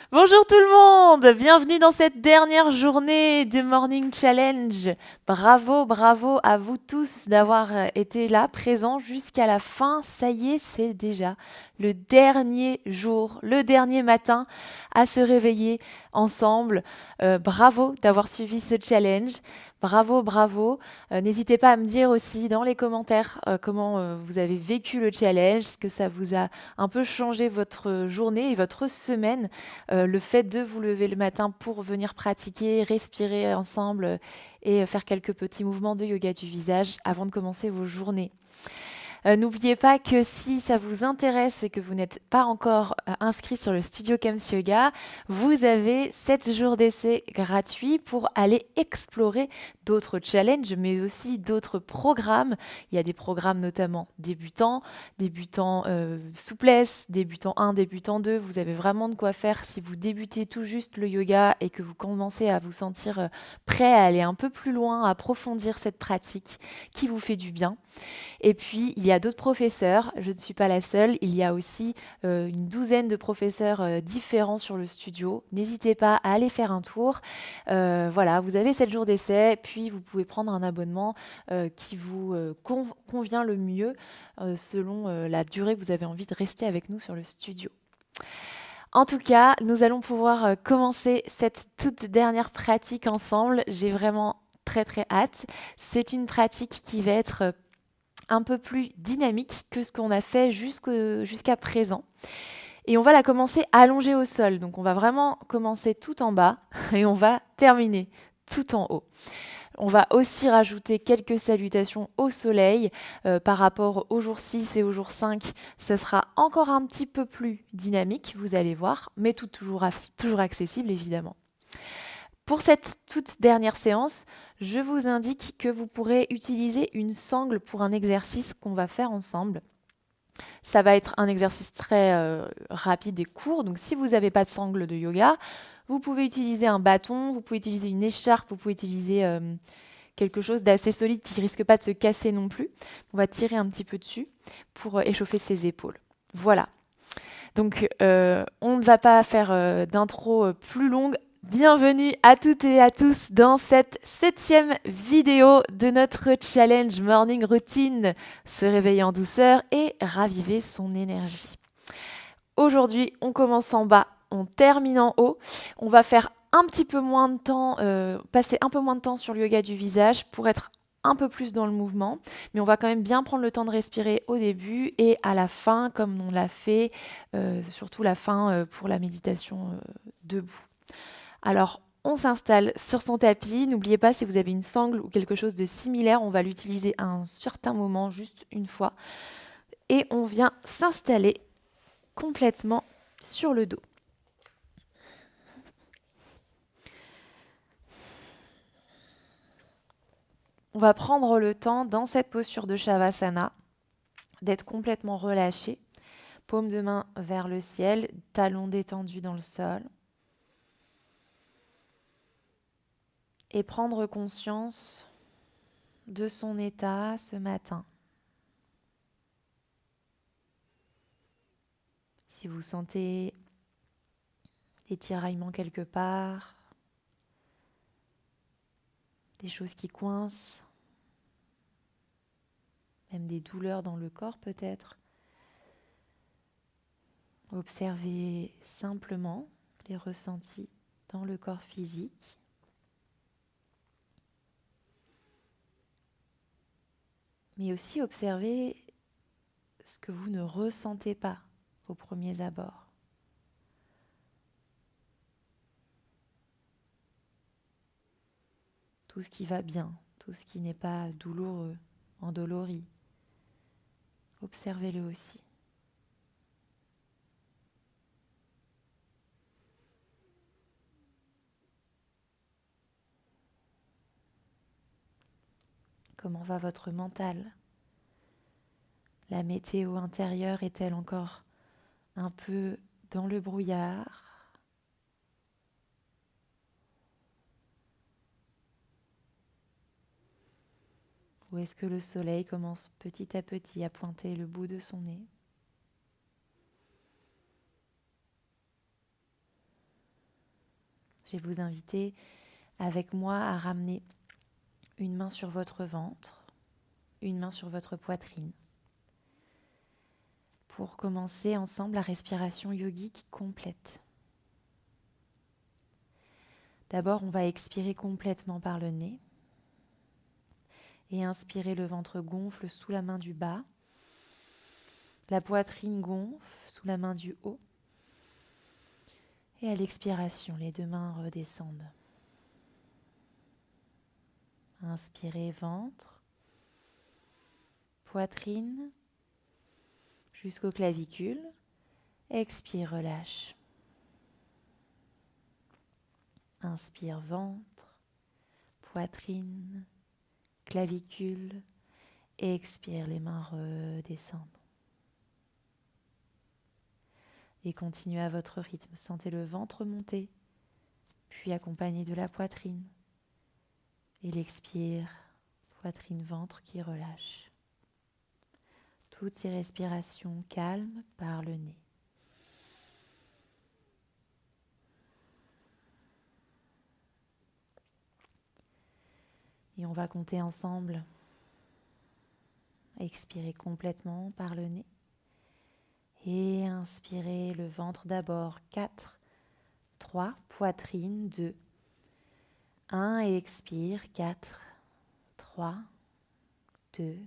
Bonjour tout le monde, bienvenue dans cette dernière journée de Morning Challenge. Bravo, bravo à vous tous d'avoir été là, présents jusqu'à la fin. Ça y est, c'est déjà le dernier jour, le dernier matin à se réveiller ensemble. Bravo d'avoir suivi ce challenge. Bravo, bravo. N'hésitez pas à me dire aussi dans les commentaires comment vous avez vécu le challenge, ce que ça vous a un peu changé votre journée et votre semaine. Le fait de vous lever le matin pour venir pratiquer, respirer ensemble et faire quelques petits mouvements de yoga du visage avant de commencer vos journées. N'oubliez pas que si ça vous intéresse et que vous n'êtes pas encore inscrit sur le studio Kems Yoga, vous avez 7 jours d'essai gratuits pour aller explorer d'autres challenges, mais aussi d'autres programmes. Il y a des programmes notamment débutants, débutants souplesse, débutant 1, débutant 2. Vous avez vraiment de quoi faire si vous débutez tout juste le yoga et que vous commencez à vous sentir prêt à aller un peu plus loin, à approfondir cette pratique qui vous fait du bien. Et puis, il y a d'autres professeurs, je ne suis pas la seule, il y a aussi une douzaine de professeurs différents sur le studio. N'hésitez pas à aller faire un tour. Voilà, vous avez 7 jours d'essai, puis vous pouvez prendre un abonnement qui vous convient le mieux selon la durée que vous avez envie de rester avec nous sur le studio. En tout cas, nous allons pouvoir commencer cette toute dernière pratique ensemble. J'ai vraiment très très hâte. C'est une pratique qui va être un peu plus dynamique que ce qu'on a fait jusqu'à présent. Et on va la commencer allongée au sol. Donc on va vraiment commencer tout en bas et on va terminer tout en haut. On va aussi rajouter quelques salutations au soleil par rapport au jour 6 et au jour 5. Ce sera encore un petit peu plus dynamique, vous allez voir, mais toujours accessible évidemment. Pour cette toute dernière séance, je vous indique que vous pourrez utiliser une sangle pour un exercice qu'on va faire ensemble. Ça va être un exercice très rapide et court, donc si vous n'avez pas de sangle de yoga, vous pouvez utiliser un bâton, vous pouvez utiliser une écharpe, vous pouvez utiliser quelque chose d'assez solide qui ne risque pas de se casser non plus. On va tirer un petit peu dessus pour échauffer ses épaules. Voilà. Donc, on ne va pas faire d'intro plus longue. Bienvenue à toutes et à tous dans cette 7e vidéo de notre challenge Morning Routine, se réveiller en douceur et raviver son énergie. Aujourd'hui, on commence en bas, on termine en haut. On va faire un petit peu moins de temps, passer un peu moins de temps sur le yoga du visage pour être un peu plus dans le mouvement, mais on va quand même bien prendre le temps de respirer au début et à la fin, comme on l'a fait, surtout la fin pour la méditation debout. Alors, on s'installe sur son tapis. N'oubliez pas, si vous avez une sangle ou quelque chose de similaire, on va l'utiliser à un certain moment, juste une fois. Et on vient s'installer complètement sur le dos. On va prendre le temps, dans cette posture de Shavasana, d'être complètement relâché. Paume de main vers le ciel, talons détendus dans le sol. Et prendre conscience de son état ce matin. Si vous sentez des tiraillements quelque part, des choses qui coincent, même des douleurs dans le corps peut-être, observez simplement les ressentis dans le corps physique. Mais aussi observez ce que vous ne ressentez pas aux premiers abords. Tout ce qui va bien, tout ce qui n'est pas douloureux, endolori. Observez-le aussi. Comment va votre mental? La météo intérieure est-elle encore un peu dans le brouillard? Ou est-ce que le soleil commence petit à petit à pointer le bout de son nez? Je vais vous inviter avec moi à ramener une main sur votre ventre, une main sur votre poitrine, pour commencer ensemble la respiration yogique complète. D'abord, on va expirer complètement par le nez et inspirer, le ventre gonfle sous la main du bas, la poitrine gonfle sous la main du haut et à l'expiration, les deux mains redescendent. Inspirez, ventre, poitrine jusqu'aux clavicules. Expire, relâche. Inspire, ventre, poitrine, clavicule. Expire, les mains redescendent. Et continuez à votre rythme. Sentez le ventre monter, puis accompagné de la poitrine. Et l'expire, poitrine, ventre qui relâche. Toutes ces respirations calmes par le nez. Et on va compter ensemble. Expirez complètement par le nez. Et inspirez le ventre d'abord. 4, 3, poitrine, 2, 1 et expire. 4, 3, 2,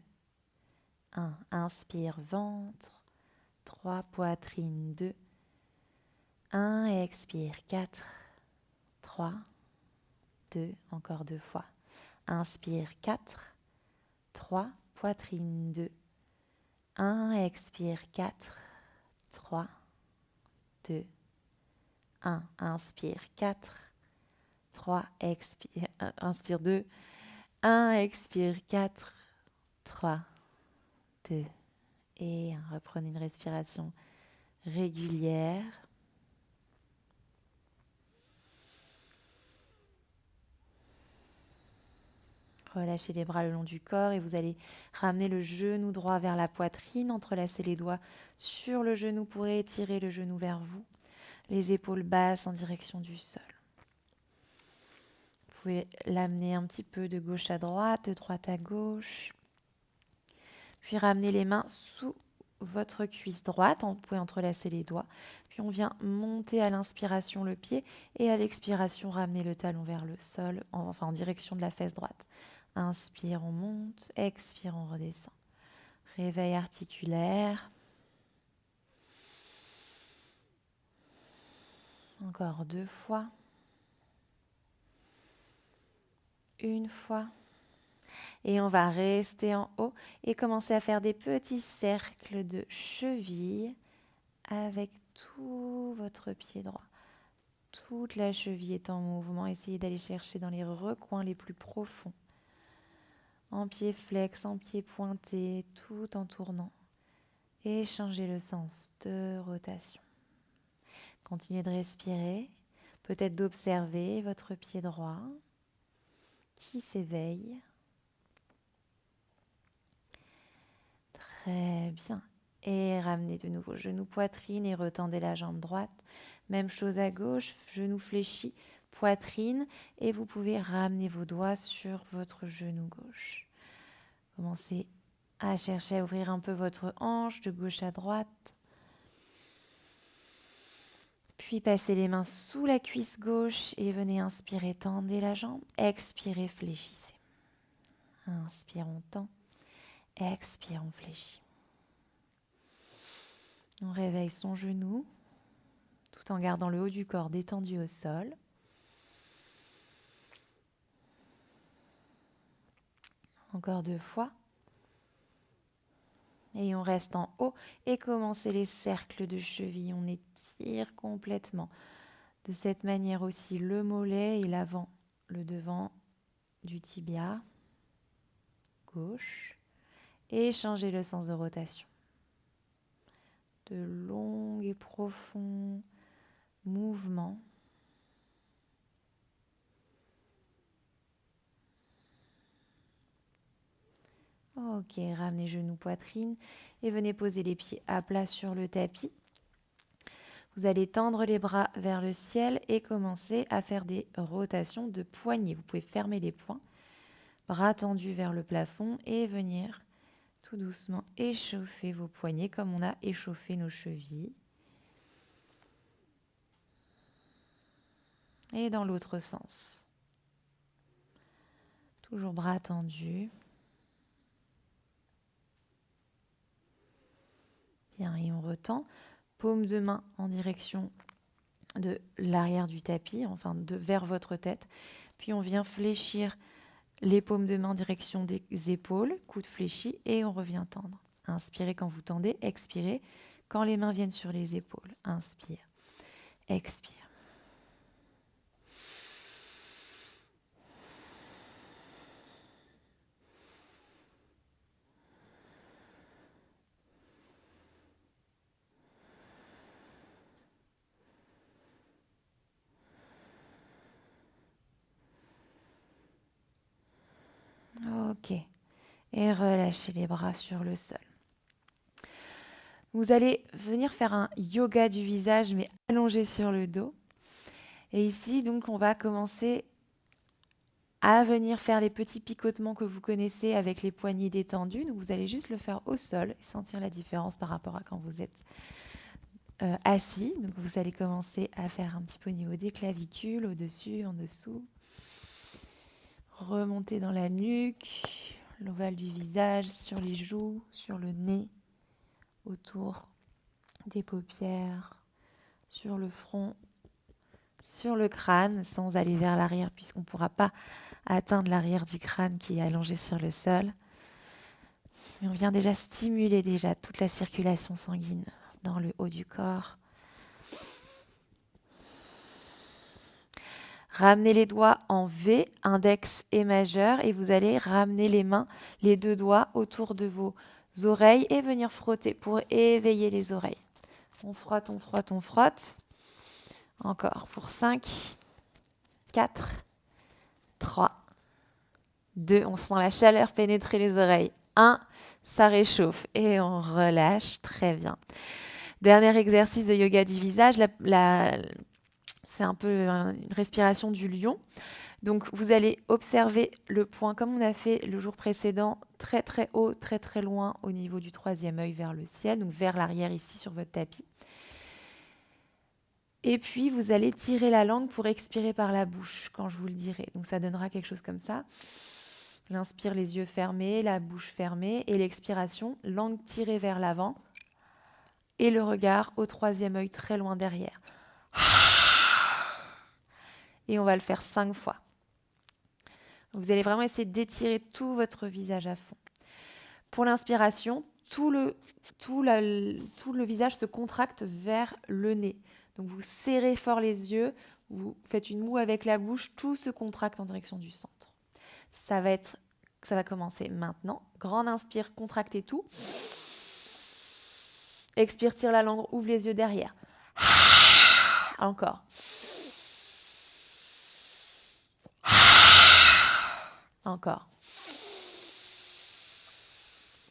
1. Inspire, ventre, 3, poitrine, 2, 1 et expire. 4, 3, 2, encore 2 fois. Inspire, 4, 3, poitrine, 2, 1, expire, 4, 3, 2, 1. Inspire, 4, 3, expire, inspire 2, 1, expire, 4, 3, 2, et 1. Reprenez une respiration régulière. Relâchez les bras le long du corps et vous allez ramener le genou droit vers la poitrine, entrelacer les doigts sur le genou pour étirer le genou vers vous, les épaules basses en direction du sol. Vous pouvez l'amener un petit peu de gauche à droite, de droite à gauche, puis ramener les mains sous votre cuisse droite, vous pouvez entrelacer les doigts, puis on vient monter à l'inspiration le pied et à l'expiration ramener le talon vers le sol, en direction de la fesse droite. Inspire, on monte, expire, on redescend. Réveil articulaire. Encore 2 fois. 1 fois. Et on va rester en haut et commencer à faire des petits cercles de cheville avec tout votre pied droit. Toute la cheville est en mouvement. Essayez d'aller chercher dans les recoins les plus profonds. En pied flex, en pied pointé, tout en tournant. Et changez le sens de rotation. Continuez de respirer, peut-être d'observer votre pied droit qui s'éveille. Très bien. Et ramenez de nouveau genou, poitrine et retendez la jambe droite. Même chose à gauche, genou fléchi, poitrine. Et vous pouvez ramener vos doigts sur votre genou gauche. Commencez à chercher à ouvrir un peu votre hanche de gauche à droite. Puis passez les mains sous la cuisse gauche et venez inspirer, tendez la jambe. Expirez, fléchissez. Inspire, on tend. Expire, on fléchit. On réveille son genou tout en gardant le haut du corps détendu au sol. Encore 2 fois. Et on reste en haut et commencez les cercles de cheville. On étire complètement. De cette manière aussi le mollet et l'avant, le devant du tibia gauche. Et changez le sens de rotation. De longs et profonds mouvements. Ok, ramenez genoux, poitrine et venez poser les pieds à plat sur le tapis. Vous allez tendre les bras vers le ciel et commencer à faire des rotations de poignets. Vous pouvez fermer les poings, bras tendus vers le plafond et venir tout doucement échauffer vos poignets comme on a échauffé nos chevilles. Et dans l'autre sens. Toujours bras tendus. Bien, et on retend. Paume de main en direction de l'arrière du tapis, enfin vers votre tête. Puis on vient fléchir les paumes de main en direction des épaules, coude fléchi, et on revient tendre. Inspirez quand vous tendez, expirez quand les mains viennent sur les épaules. Inspire, expire. Ok. Et relâchez les bras sur le sol. Vous allez venir faire un yoga du visage, mais allongé sur le dos. Et ici, donc, on va commencer à venir faire les petits picotements que vous connaissez avec les poignets détendus. Donc, vous allez juste le faire au sol et sentir la différence par rapport à quand vous êtes assis. Donc, vous allez commencer à faire un petit peu au niveau des clavicules, au-dessus, en dessous. Remonter dans la nuque, l'ovale du visage, sur les joues, sur le nez, autour des paupières, sur le front, sur le crâne, sans aller vers l'arrière, puisqu'on ne pourra pas atteindre l'arrière du crâne qui est allongé sur le sol. Et on vient déjà stimuler toute la circulation sanguine dans le haut du corps. Ramenez les doigts en V, index et majeur, et vous allez ramener les mains, les deux doigts autour de vos oreilles et venir frotter pour éveiller les oreilles. On frotte, on frotte, on frotte. Encore pour 5, 4, 3, 2. On sent la chaleur pénétrer les oreilles. 1, ça réchauffe et on relâche. Très bien. Dernier exercice de yoga du visage. C'est un peu une respiration du lion. Donc, vous allez observer le point comme on a fait le jour précédent, très très haut, très très loin au niveau du troisième œil vers le ciel, donc vers l'arrière ici sur votre tapis. Et puis, vous allez tirer la langue pour expirer par la bouche quand je vous le dirai. Donc, ça donnera quelque chose comme ça. L'inspire, les yeux fermés, la bouche fermée. Et l'expiration, langue tirée vers l'avant. Et le regard au troisième œil très loin derrière. Et on va le faire 5 fois. Vous allez vraiment essayer d'étirer tout votre visage à fond. Pour l'inspiration, tout le visage se contracte vers le nez. Donc vous serrez fort les yeux, vous faites une moue avec la bouche, tout se contracte en direction du centre. Ça va commencer maintenant. Grande inspire, contractez tout. Expire, tire la langue, ouvre les yeux derrière. Encore. Encore.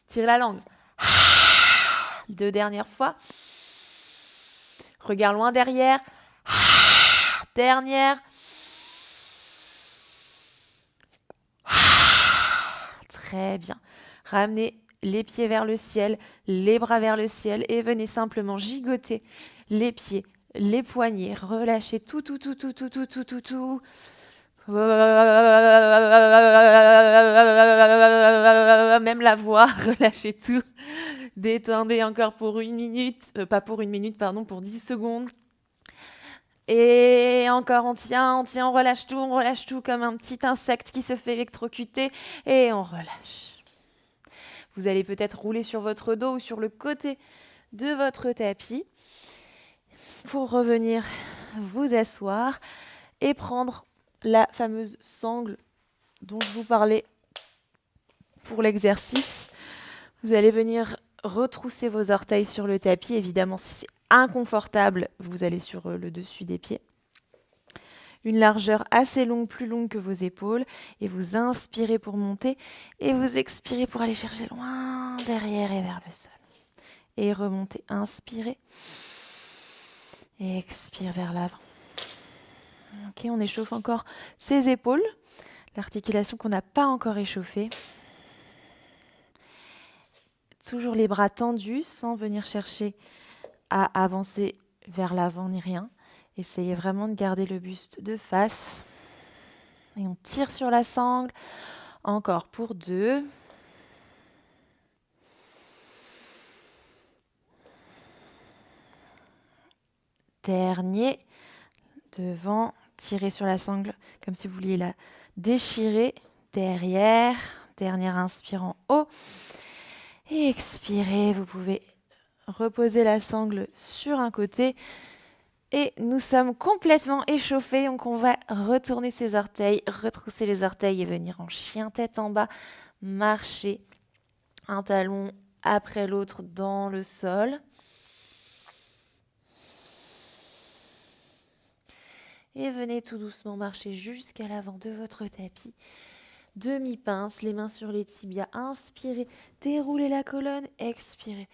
Tire la langue. 2 dernières fois. Regard loin derrière. Dernière. Très bien. Ramenez les pieds vers le ciel, les bras vers le ciel et venez simplement gigoter les pieds, les poignets. Relâchez tout. Même la voix, relâchez tout. Détendez encore pour 1 minute, pas pour 1 minute, pardon, pour 10 secondes. Et encore, on tient, on relâche tout comme un petit insecte qui se fait électrocuter et on relâche. Vous allez peut-être rouler sur votre dos ou sur le côté de votre tapis pour revenir vous asseoir et prendre la fameuse sangle dont je vous parlais pour l'exercice. Vous allez venir retrousser vos orteils sur le tapis. Évidemment, si c'est inconfortable, vous allez sur le dessus des pieds. Une largeur assez longue, plus longue que vos épaules. Et vous inspirez pour monter et vous expirez pour aller chercher loin derrière et vers le sol. Et remontez, inspirez. Expire vers l'avant. Ok, on échauffe encore ses épaules, l'articulation qu'on n'a pas encore échauffée. Toujours les bras tendus sans venir chercher à avancer vers l'avant ni rien. Essayez vraiment de garder le buste de face. Et on tire sur la sangle. Encore pour 2. Dernier. Devant. Tirez sur la sangle comme si vous vouliez la déchirer. Derrière. Dernière inspire en haut. Et expirez. Vous pouvez reposer la sangle sur un côté. Et nous sommes complètement échauffés, donc on va retourner ses orteils, retrousser les orteils et venir en chien tête en bas, marcher un talon après l'autre dans le sol. Et venez tout doucement marcher jusqu'à l'avant de votre tapis. Demi-pince, les mains sur les tibias, inspirez, déroulez la colonne, expirez,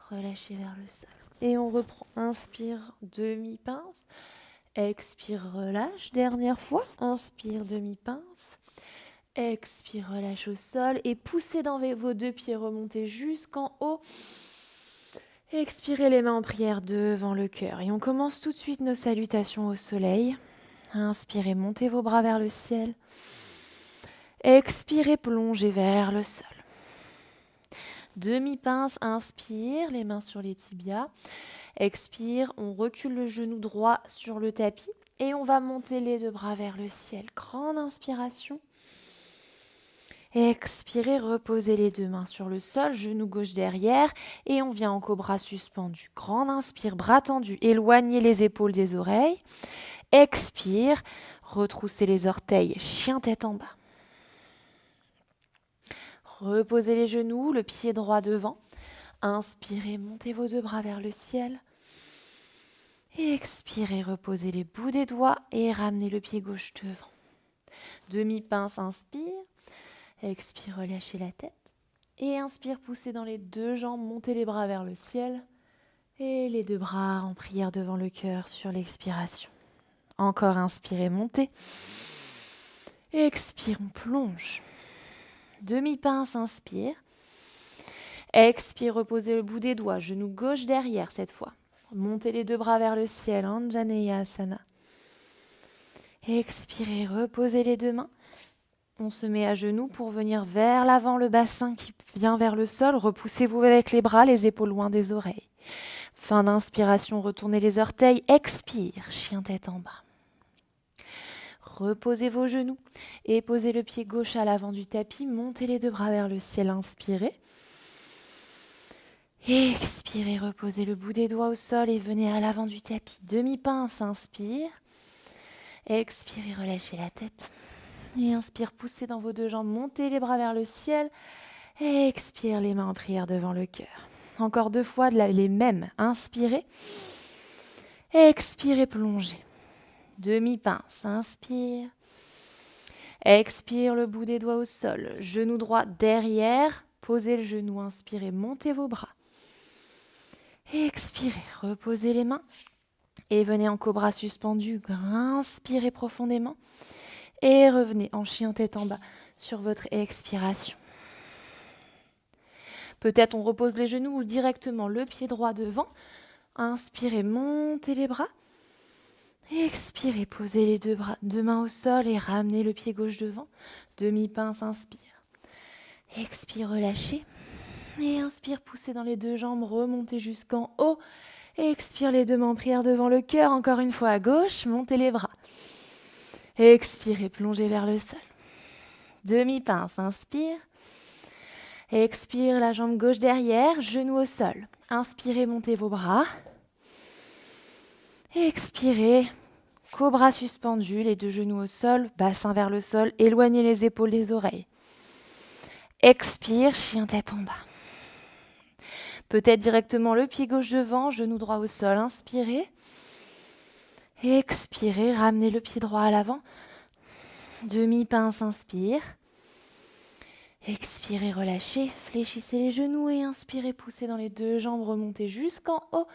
relâchez vers le sol. Et on reprend, inspire, demi-pince. Expire, relâche. Dernière fois. Inspire, demi-pince. Expire, relâche au sol. Et poussez dans vos 2 pieds, remontez jusqu'en haut. Expirez les mains en prière devant le cœur. Et on commence tout de suite nos salutations au soleil. Inspirez, montez vos bras vers le ciel. Expirez, plongez vers le sol. Demi-pince, inspire, les mains sur les tibias. Expire, on recule le genou droit sur le tapis et on va monter les 2 bras vers le ciel. Grande inspiration. Expirez, reposez les 2 mains sur le sol, genou gauche derrière et on vient en cobra suspendu. Grande inspire, bras tendus, éloignez les épaules des oreilles. Expire, retroussez les orteils, chien tête en bas. Reposez les genoux, le pied droit devant. Inspirez, montez vos 2 bras vers le ciel. Et expirez, reposez les bouts des doigts et ramenez le pied gauche devant. Demi-pince, inspire. Expire, relâchez la tête. Et inspire, poussez dans les 2 jambes, montez les bras vers le ciel. Et les 2 bras en prière devant le cœur sur l'expiration. Encore inspirez, montez. Expire, on plonge. Demi-pince, inspire. Expire, reposez le bout des doigts, genou gauche derrière cette fois. Montez les 2 bras vers le ciel, Anjaneyasana. Expirez, reposez les 2 mains. On se met à genoux pour venir vers l'avant, le bassin qui vient vers le sol. Repoussez-vous avec les bras, les épaules loin des oreilles. Fin d'inspiration, retournez les orteils. Expire, chien tête en bas. Reposez vos genoux et posez le pied gauche à l'avant du tapis. Montez les 2 bras vers le ciel, inspirez. Expirez, reposez le bout des doigts au sol et venez à l'avant du tapis. Demi-pince, inspire. Expirez, relâchez la tête. Et inspire, poussez dans vos 2 jambes, montez les bras vers le ciel. Expire, les mains en prière devant le cœur. Encore 2 fois les mêmes. Inspirez. Expirez, plongez. Demi-pince, inspire. Expire, le bout des doigts au sol. Genou droit derrière. Posez le genou, inspirez, montez vos bras. Expirez, reposez les mains. Et venez en cobra suspendu. Inspirez profondément. Et revenez en chien tête en bas sur votre expiration. Peut-être on repose les genoux ou directement le pied droit devant. Inspirez, montez les bras. Expirez, posez les 2 mains au sol et ramenez le pied gauche devant. Demi-pince, inspire. Expire, relâchez. Et inspire, poussez dans les 2 jambes, remontez jusqu'en haut. Expire, les 2 mains en prière devant le cœur. Encore une fois à gauche, montez les bras. Expirez, plongez vers le sol. Demi-pince, inspire. Expire, la jambe gauche derrière, genou au sol. Inspirez, montez vos bras. Expirez, cobra suspendu, les 2 genoux au sol, bassin vers le sol, éloignez les épaules des oreilles. Expire, chien tête en bas. Peut-être directement le pied gauche devant, genou droit au sol, inspirez. Expirez, ramenez le pied droit à l'avant. Demi-pince, inspire. Expirez, relâchez, fléchissez les genoux et inspirez, poussez dans les 2 jambes, remontez jusqu'en haut.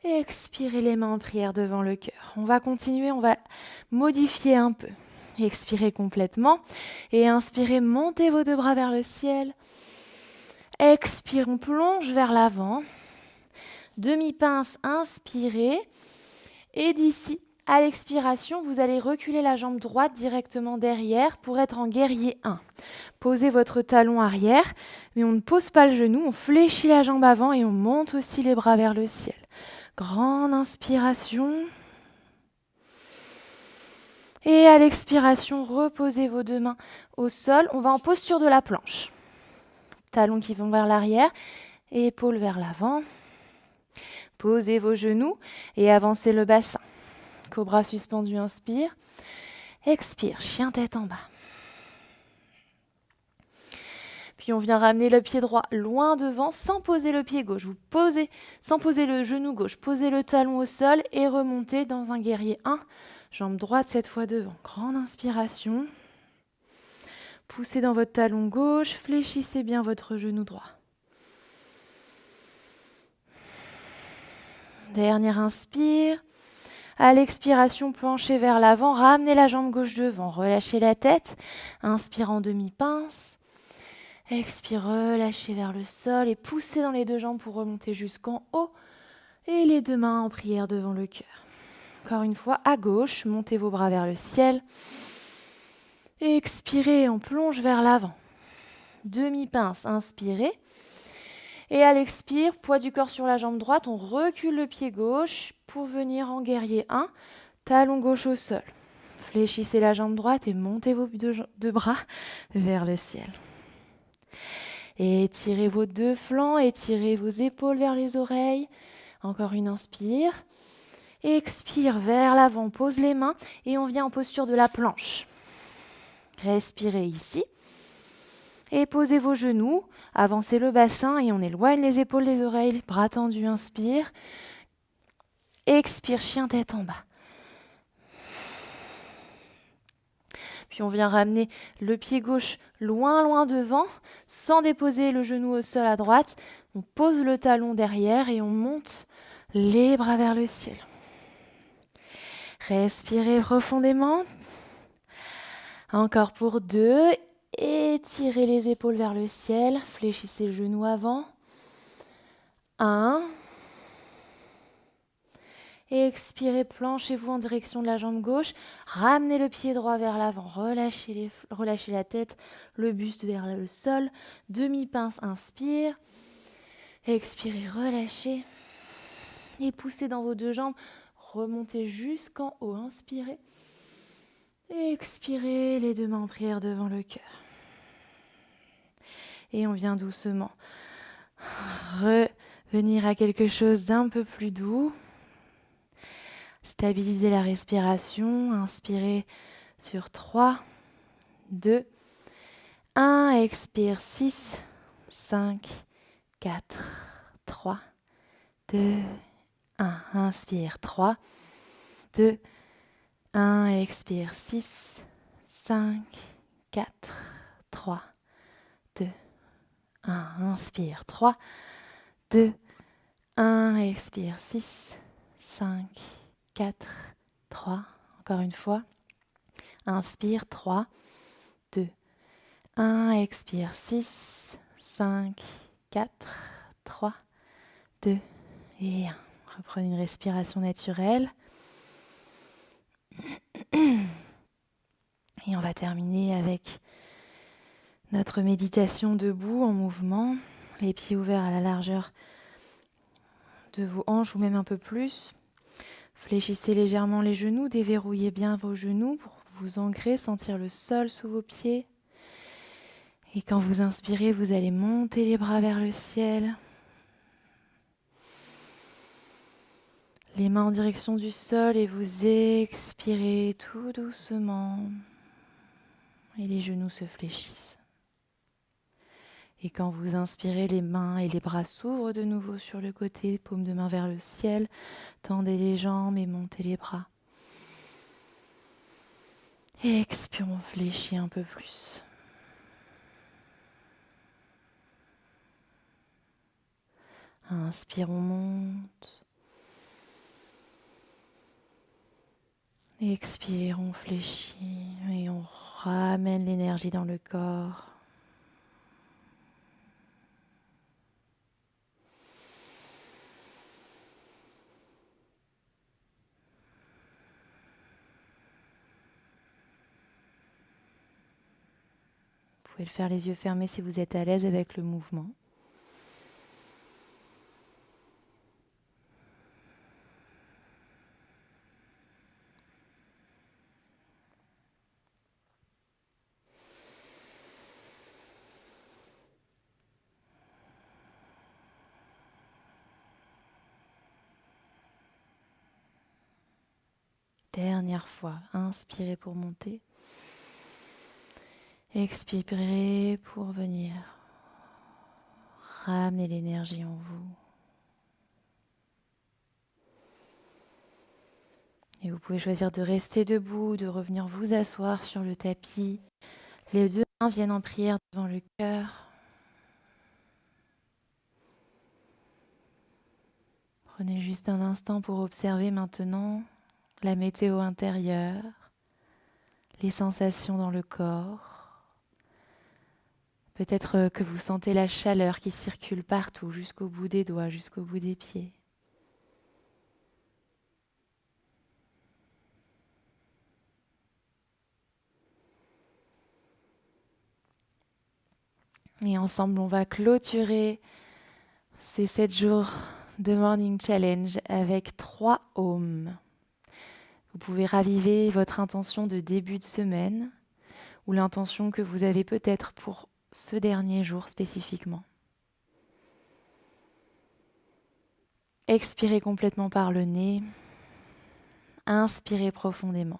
Expirez les mains en prière devant le cœur. On va continuer, on va modifier un peu. Expirez complètement et inspirez, montez vos deux bras vers le ciel. Expire, on plonge vers l'avant. Demi-pince, inspirez. Et d'ici, à l'expiration, vous allez reculer la jambe droite directement derrière pour être en guerrier 1. Posez votre talon arrière, mais on ne pose pas le genou, on fléchit la jambe avant et on monte aussi les bras vers le ciel. Grande inspiration. Et à l'expiration, reposez vos deux mains au sol. On va en posture de la planche. Talons qui vont vers l'arrière, épaules vers l'avant. Posez vos genoux et avancez le bassin. Cobra suspendu, inspire. Expire, chien tête en bas. Puis on vient ramener le pied droit loin devant sans poser le pied gauche. Vous posez, sans poser le genou gauche, posez le talon au sol et remontez dans un guerrier 1. Jambe droite cette fois devant. Grande inspiration. Poussez dans votre talon gauche, fléchissez bien votre genou droit. Dernière inspire. À l'expiration, penchez vers l'avant, ramenez la jambe gauche devant, relâchez la tête. Inspire en demi-pince. Expire, relâchez vers le sol et poussez dans les deux jambes pour remonter jusqu'en haut. Et les deux mains en prière devant le cœur. Encore une fois, à gauche, montez vos bras vers le ciel. Expirez, on plonge vers l'avant. Demi-pince, inspirez. Et à l'expire, poids du corps sur la jambe droite, on recule le pied gauche pour venir en guerrier 1. Talon gauche au sol. Fléchissez la jambe droite et montez vos deux bras vers le ciel. Étirez vos deux flancs, étirez vos épaules vers les oreilles. Encore une inspire. Expire vers l'avant, pose les mains et on vient en posture de la planche. Respirez ici. Et posez vos genoux, avancez le bassin et on éloigne les épaules des oreilles, bras tendus, inspire. Expire, chien tête en bas. Puis on vient ramener le pied gauche loin, loin devant, sans déposer le genou au sol à droite. On pose le talon derrière et on monte les bras vers le ciel. Respirez profondément. Encore pour 2. Étirez les épaules vers le ciel. Fléchissez le genou avant. 1. Expirez, planchez-vous en direction de la jambe gauche. Ramenez le pied droit vers l'avant. Relâchez la tête, le buste vers le sol. Demi-pince, inspire. Expirez, relâchez. Et poussez dans vos deux jambes. Remontez jusqu'en haut. Inspirez. Expirez, les deux mains en prière devant le cœur. Et on vient doucement revenir à quelque chose d'un peu plus doux. Stabilisez la respiration. Inspirez sur 3, 2, 1. Expire 6, 5, 4, 3, 2, 1. Inspire 3, 2, 1. Expire 6, 5, 4, 3, 2, 1. Inspire 3, 2, 1. Expire 6, 5, 4, 3. Encore une fois. Inspire 3, 2, 1. Expire 6, 5, 4, 3, 2 et 1. Reprenez une respiration naturelle. Et on va terminer avec notre méditation debout en mouvement, les pieds ouverts à la largeur de vos hanches ou même un peu plus. Fléchissez légèrement les genoux, déverrouillez bien vos genoux pour vous ancrer, sentir le sol sous vos pieds. Et quand vous inspirez, vous allez monter les bras vers le ciel. Les mains en direction du sol et vous expirez tout doucement. Et les genoux se fléchissent. Et quand vous inspirez, les mains et les bras s'ouvrent de nouveau sur le côté, paume de main vers le ciel. Tendez les jambes et montez les bras. Et expirons, on fléchit un peu plus. Inspire, on monte. Expire, on fléchit et on ramène l'énergie dans le corps. Vous pouvez le faire les yeux fermés si vous êtes à l'aise avec le mouvement. Dernière fois, inspirez pour monter. Expirez pour venir. Ramenez l'énergie en vous. Et vous pouvez choisir de rester debout, de revenir vous asseoir sur le tapis. Les deux mains viennent en prière devant le cœur. Prenez juste un instant pour observer maintenant la météo intérieure, les sensations dans le corps. Peut-être que vous sentez la chaleur qui circule partout, jusqu'au bout des doigts, jusqu'au bout des pieds. Et ensemble, on va clôturer ces 7 jours de Morning Challenge avec 3 ohms. Vous pouvez raviver votre intention de début de semaine ou l'intention que vous avez peut-être pour ce dernier jour spécifiquement. Expirez complètement par le nez. Inspirez profondément.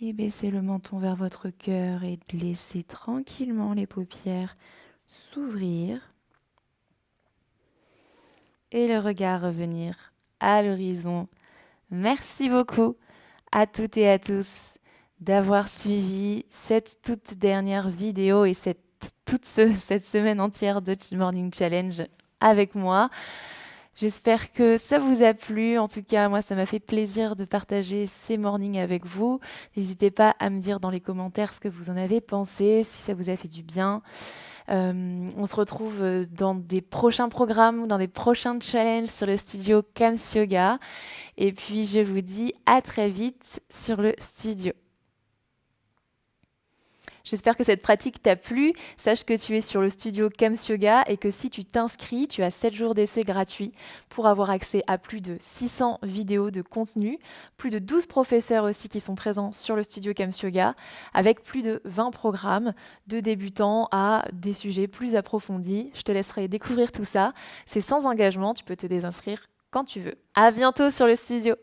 Et baissez le menton vers votre cœur et laissez tranquillement les paupières s'ouvrir. Et le regard revenir à l'horizon. Merci beaucoup à toutes et à tous d'avoir suivi cette toute dernière vidéo et cette semaine entière de Morning Challenge avec moi. J'espère que ça vous a plu. En tout cas, moi, ça m'a fait plaisir de partager ces mornings avec vous. N'hésitez pas à me dire dans les commentaires ce que vous en avez pensé, si ça vous a fait du bien. On se retrouve dans des prochains programmes, dans des prochains challenges sur le studio Kams Yoga. Et puis, je vous dis à très vite sur le studio. J'espère que cette pratique t'a plu. Sache que tu es sur le studio Kams Yoga et que si tu t'inscris, tu as 7 jours d'essai gratuits pour avoir accès à plus de 600 vidéos de contenu, plus de 12 professeurs aussi qui sont présents sur le studio Kams Yoga, avec plus de 20 programmes de débutants à des sujets plus approfondis. Je te laisserai découvrir tout ça. C'est sans engagement, tu peux te désinscrire quand tu veux. À bientôt sur le studio.